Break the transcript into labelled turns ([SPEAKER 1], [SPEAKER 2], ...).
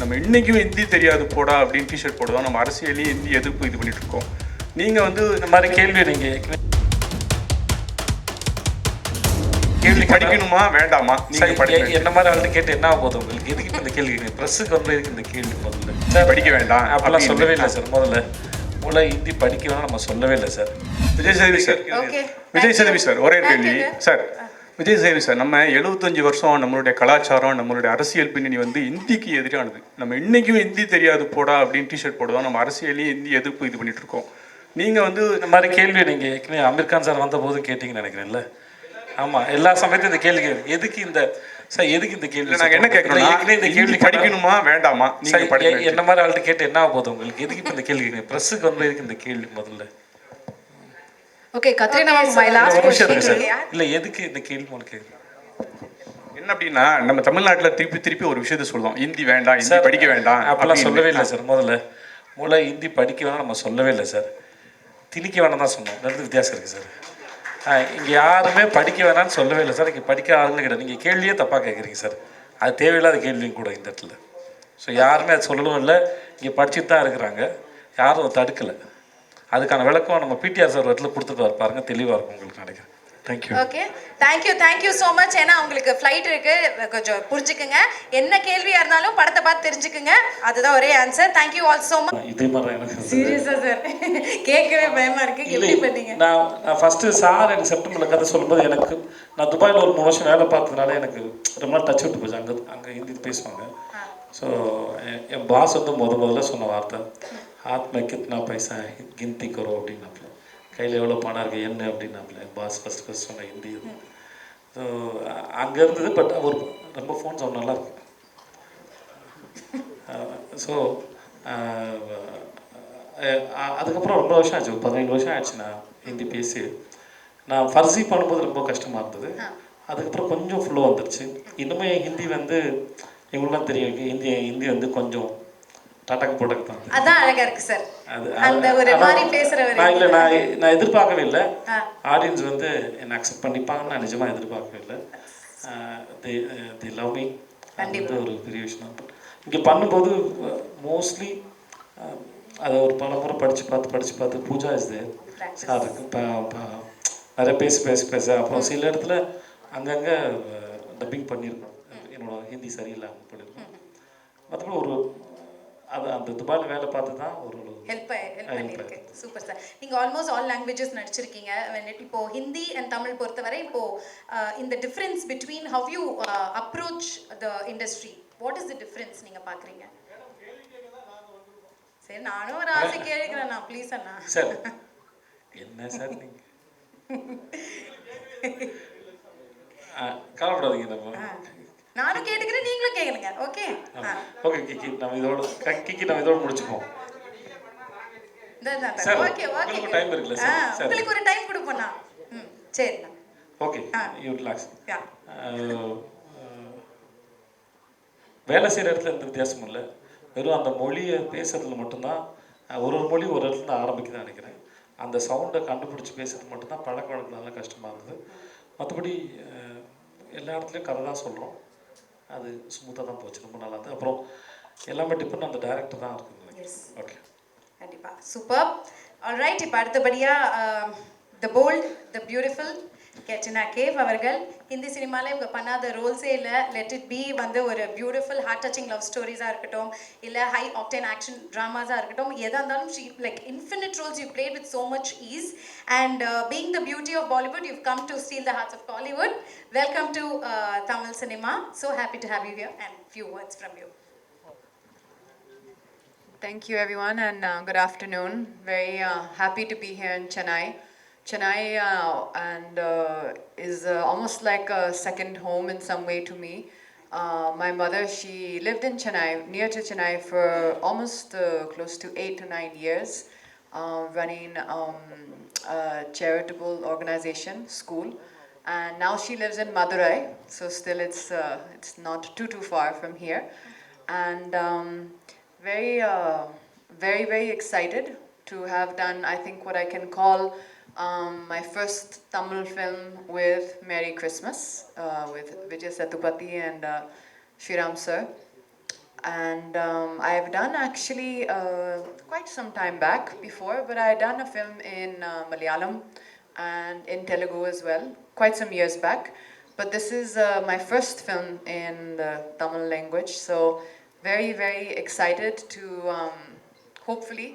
[SPEAKER 1] நம்ம இன்றைக்கும் ஹிந்தி தெரியாது போடா அப்படின்னு டிஷர்ட் போடுவோம். நம்ம அரசியலையும் ஹிந்தி எதிர்ப்பு இது பண்ணிட்டு இருக்கோம். நீங்கள் வந்து
[SPEAKER 2] இந்த மாதிரி கேள்வி நீங்கள்
[SPEAKER 1] கேள்வி படிக்கணுமா வேண்டாமா நீங்கள் படிக்க
[SPEAKER 2] என்ன மாதிரி ஆள்கிட்ட கேட்டு என்ன ஆகுது உங்களுக்கு? எதுக்கு இந்த கேள்வி ப்ரெஸ்ஸுக்கு வந்து எதுக்கு இந்த கேள்வி? முதல்ல
[SPEAKER 1] படிக்க வேண்டாம்
[SPEAKER 2] அப்பெல்லாம் சொல்லவே இல்லை சார். முதல்ல மூளை ஹிந்தி படிக்க வேணாம் நம்ம சொல்லவே இல்லை sir.
[SPEAKER 1] Vijay Sethupathi sir, Vijay Sethupathi sir, ஒரே கேள்வி சார். விஜய் சேதுபதி சார், நம்ம 75 வருஷம் நம்மளுடைய கலாச்சாரம் நம்மளுடைய அரசியல் பின்னணி வந்து இந்திக்கு எதிரானது. நம்ம இன்றைக்கும் ஹிந்தி தெரியாது போடா அப்படின்னு டிஷர்ட் போடுவோம். நம்ம அரசியலையும் ஹிந்தி எதிர்ப்பு இது பண்ணிட்டு இருக்கோம். நீங்கள் வந்து
[SPEAKER 2] இந்த மாதிரி கேள்வி நீங்கள் ஏற்கனவே அமீர் கான் சார் வந்த போது கேட்டிங்கன்னு நினைக்கிறேன்ல. ஆமாம், எல்லா சமயத்தையும் இந்த கேள்வி எதுக்கு இந்த சார் எதுக்கு இந்த கேள்வி?
[SPEAKER 1] நாங்கள் என்ன கேட்கணும், ஏற்கனவே இந்த கேள்வி படிக்கணுமா வேண்டாமா நீங்கள் படிக்க
[SPEAKER 2] என்ன மாதிரி ஆள்கிட்ட கேட்டு என்ன ஆகுது உங்களுக்கு? எதுக்கு இப்போ இந்த கேள்வி? ப்ரெஸ்ஸுக்கு வந்து எதுக்கு இந்த கேள்வி? முதல்ல
[SPEAKER 3] okay Katrina, my last question
[SPEAKER 2] இல்ல எதுக்கு இந்த கேள்வி உங்களுக்கு
[SPEAKER 1] என்ன அப்படின்னா, நம்ம தமிழ்நாட்டில் திருப்பி ஒரு விஷயத்த சொல்லுவோம், ஹிந்தி வேண்டாம், ஹிந்தி படிக்க வேண்டாம்
[SPEAKER 2] அப்பெல்லாம் சொல்லவே இல்லை சார். முதல்ல மூளை ஹிந்தி படிக்க வேணாம் நம்ம சொல்லவே இல்லை சார். திணிக்க வேணாம் தான் சொன்னோம். ரெண்டு வித்தியாசம் இருக்குது சார். இங்கே யாருமே படிக்க வேணாம்னு சொல்லவே இல்லை சார். இங்கே படிக்க ஆளுங்க கிடையாது. நீங்கள் கேள்வியே தப்பாக கேட்குறீங்க சார். அது தேவையில்லாத கேள்வியும் கூட இந்த இடத்துல. ஸோ யாருமே அது சொல்லவும் இல்லை. இங்கே படிச்சுட்டு தான் இருக்கிறாங்க, யாரும் தடுக்கலை. அதுக்கான விளக்கம் நம்ம பிடிஆர் சார் இடத்துல கொடுத்துட்டு பாருங்க, தெளிவாக இருக்கும் உங்களுக்கு நினைக்கிறேன். Thank you.
[SPEAKER 3] Okay, thank you so much. ஏன்னா உங்களுக்கு ஃப்ளைட் இருக்கு, கொஞ்சம் புரிஞ்சுக்குங்க. என்ன கேள்வியாக இருந்தாலும் படத்தை பார்த்து தெரிஞ்சுக்குங்க. அதுதான் ஒரே answer. Thank you all so much.
[SPEAKER 2] இதே மாதிரி தான் எனக்கு
[SPEAKER 3] சீரியஸாக சார் கேட்கவே பயமாக இருக்குது. எப்படி பண்ணீங்க?
[SPEAKER 2] நான் ஃபஸ்ட்டு சார் எனக்கு செப்டம்பரில் கதை சொல்லும்போது எனக்கு நான் துபாயில் ஒரு 3 வருஷம் வேலை பார்த்ததுனால எனக்கு ரொம்ப நாள் டச் விட்டு போச்சு. அங்கே ஹிந்தி பேசுவாங்க. ஸோ என் பாஸ் வந்து முதல்ல சொன்ன வார்த்தை ஹாத் மே கித்னா பைசா கிந்தி கரோ அப்படின்னாப்புல. கையில் எவ்வளோ பணம் இருக்குது என்ன அப்படின்னாப்புல. பாஸ் ஃபஸ்ட் சொன்ன ஹிந்தி. ஸோ அங்கே இருந்தது. பட் அவர் ரொம்ப ஃபோன் சவுண்ட் நல்லாயிருக்கு. ஸோ அதுக்கப்புறம் ரொம்ப வருஷம் ஆச்சு, 17 வருஷம் ஆயிடுச்சு நான் ஹிந்தி பேசி. நான் ஃபர்ஸி பண்ணும்போது ரொம்ப கஷ்டமாக இருந்தது. அதுக்கப்புறம் கொஞ்சம் ஃபுல்லாக வந்துடுச்சு. இன்னுமே ஹிந்தி வந்து எங்களுக்குலாம் தெரியும், ஹிந்தி வந்து கொஞ்சம் டாட்டாக்கு போட்டக்கு தான்.
[SPEAKER 3] அதான் அழகா இருக்கு சார். அந்த ஒரு மாதிரி பேசுறவர்
[SPEAKER 2] நான் எதிர்பார்க்கவே இல்லை. ஆடியன்ஸ் வந்து என்னை அக்செப்ட் பண்ணிப்பாங்கன்னு நான் நிஜமாக எதிர்பார்க்கவே இல்லை. தி லவ் மீ. அது ஒரு பெரிய விஷயம். இங்கே பண்ணும்போது மோஸ்ட்லி அதை ஒரு பல முறை படித்து பார்த்து பூஜா இஸ் தேர் சார் இப்போ நிறைய பேச அப்புறம் சில இடத்துல அங்கங்கே டப்பிங் பண்ணியிருக்கோம். என்னோட ஹிந்தி சரியில்லாமல் பண்ணியிருக்கோம். மற்றபடி ஒரு அந்த துபாயில் வேலை பார்த்து தான் ஒரு
[SPEAKER 3] ஹெல்ப் பண்ணியிருக்கு. Super sir. நீங்கள் ஆல்மோஸ்ட் ஆல் லாங்குவேஜஸ் நடிச்சிருக்கீங்க. இப்போ ஹிந்தி அண்ட் தமிழ் பொறுத்தவரை இப்போ இந்த difference between how you approach the industry, what is the difference நீங்கள் பார்க்குறீங்க? சரி, நானும் ஒரு ஆசை கேட்குறேன் நான், ப்ளீஸ் அண்ணா.
[SPEAKER 2] சார் என்ன சார் நீங்கள் கவலைப்படாதீங்க. நம்ம
[SPEAKER 3] நானும் கேட்டுக்கிறேன், நீங்களும் கேட்குறீங்க. ஓகே
[SPEAKER 2] ஓகே கிக்கி, நம்ம இதோட முடிச்சுப்போம். சார் உங்களுக்கு டைம் இருக்குல்ல சார்?
[SPEAKER 3] உங்களுக்கு ஒரு டைம் கொடுப்போண்ணா. சரிண்ணா.
[SPEAKER 2] Okay, you relax. வேலை செய்கிற இடத்துல எந்த வித்தியாசமும் இல்லை. வெறும் அந்த மொழியை பேசுறதுல மட்டும்தான் ஒரு மொழி ஒரு இடத்துல ஆரம்பிக்குதுன்னு நினைக்கிறேன். அந்த சவுண்டை கண்டுபிடிச்சி பேசுறது மட்டும்தான் பழக்க வழக்கனால கஷ்டமாக இருந்தது. மற்றபடி எல்லா இடத்துலையும் கதை தான் சொல்கிறோம். அது ஸ்மூத்தாக தான் போச்சு, ரொம்ப நல்லா இருந்தது. அப்புறம் எல்லாமே டிபெண்ட் அந்த டைரக்டர் தான் இருக்குது. ஓகே,
[SPEAKER 3] கண்டிப்பாக சூப்பர். ஆல்ரைட், இப்போ அடுத்தபடியாக the bold the beautiful Katrina Kaif அவர்கள். ஹிந்தி சினிமாவில் இவங்க பண்ணாத ரோல்ஸே இல்லை. லெட் இட் பி வந்து ஒரு பியூட்டிஃபுல் ஹார்ட் டச்சிங் லவ் ஸ்டோரிஸாக இருக்கட்டும், இல்லை ஹை ஆக்டேன் ஆக்ஷன் ட்ராமாஸாக இருக்கட்டும், எதாக இருந்தாலும் she like infinite roles you played with so much ease. And being the beauty of Bollywood, you've come to steal the hearts of Kollywood. Welcome to Tamil cinema. So happy to have you here and few words from you.
[SPEAKER 4] Thank you everyone and good afternoon. Very happy to be here in Chennai. Chennai is almost like a second home in some way to me. My mother, she lived in Chennai, near to Chennai for almost close to 8 to 9 years, running a charitable organization, school. And now she lives in Madurai, so still it's not too far from here. And very excited to have done, I think, what I can call my first Tamil film with Merry Christmas with Vijay Sethupathi and Shriram sir. And I've done actually quite some time back before, but I had done a film in Malayalam and in Telugu as well, quite some years back. But this is my first film in the Tamil language, so very, very excited to hopefully